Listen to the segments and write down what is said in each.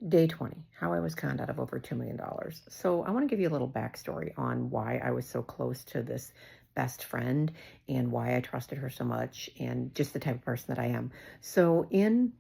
Day 20, how I was conned out of over $2 million. So, I want to give you a little backstory on why I was so close to this best friend and why I trusted her so much and just the type of person that I am. So, in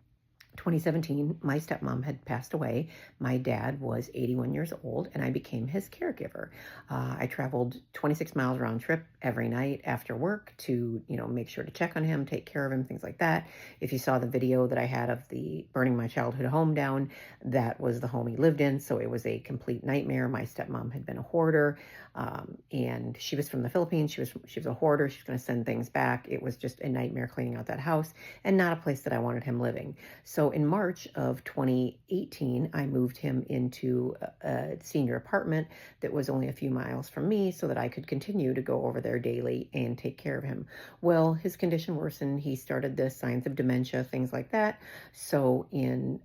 2017, my stepmom had passed away. My dad was 81 years old, and I became his caregiver. I traveled 26 miles round trip every night after work to, make sure to check on him, take care of him, things like that. If you saw the video that I had of the burning my childhood home down, that was the home he lived in. So it was a complete nightmare. My stepmom had been a hoarder, and she was from the Philippines. She was a hoarder. She was going to send things back. It was just a nightmare cleaning out that house, and not a place that I wanted him living. So in March of 2018, I moved him into a senior apartment that was only a few miles from me so that I could continue to go over there daily and take care of him. Well, his condition worsened. He started the signs of dementia, things like that. So in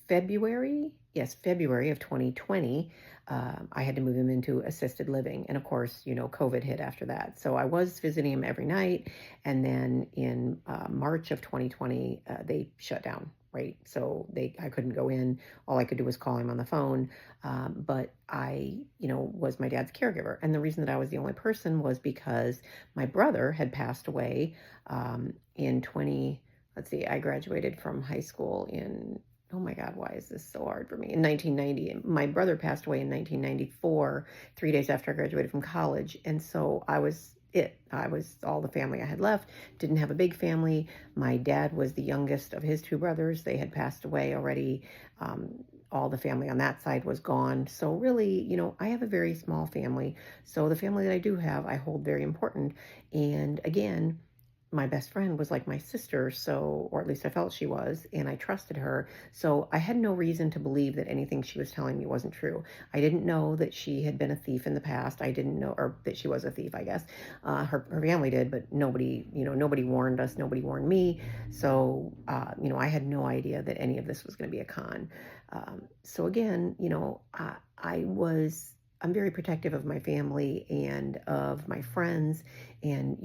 February of 2020, I had to move him into assisted living. And of course, COVID hit after that. So I was visiting him every night. And then in March of 2020, they shut down. Right. So I couldn't go in. All I could do was call him on the phone. But I, was my dad's caregiver. And the reason that I was the only person was because my brother had passed away in 20, let's see, I graduated from high school in, oh my God, why is this so hard for me? In 1990, my brother passed away in 1994, 3 days after I graduated from college. And so I was it. I was all the family I had left. Didn't have a big family. My dad was the youngest of his two brothers. They had passed away already. All the family on that side was gone. So really, I have a very small family. So the family that I do have, I hold very important. And again, my best friend was like my sister, so, or at least I felt she was, and I trusted her. So I had no reason to believe that anything she was telling me wasn't true. I didn't know that she had been a thief in the past. I didn't know, or that she was a thief, I guess. Her family did, but nobody warned us. Nobody warned me. So, I had no idea that any of this was going to be a con. So again, I'm very protective of my family and of my friends. And,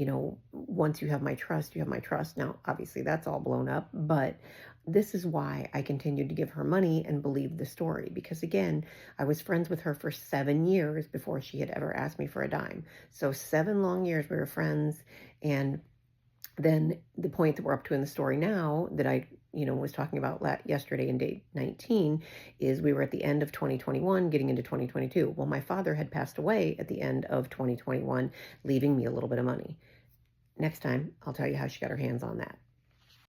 once you have my trust, you have my trust. Now, obviously, that's all blown up, but this is why I continued to give her money and believe the story. Because again, I was friends with her for 7 years before she had ever asked me for a dime. So 7 long years we were friends. And then the point that we're up to in the story now that I, was talking about yesterday in day 19 is we were at the end of 2021 getting into 2022. Well, my father had passed away at the end of 2021, leaving me a little bit of money. Next time, I'll tell you how she got her hands on that.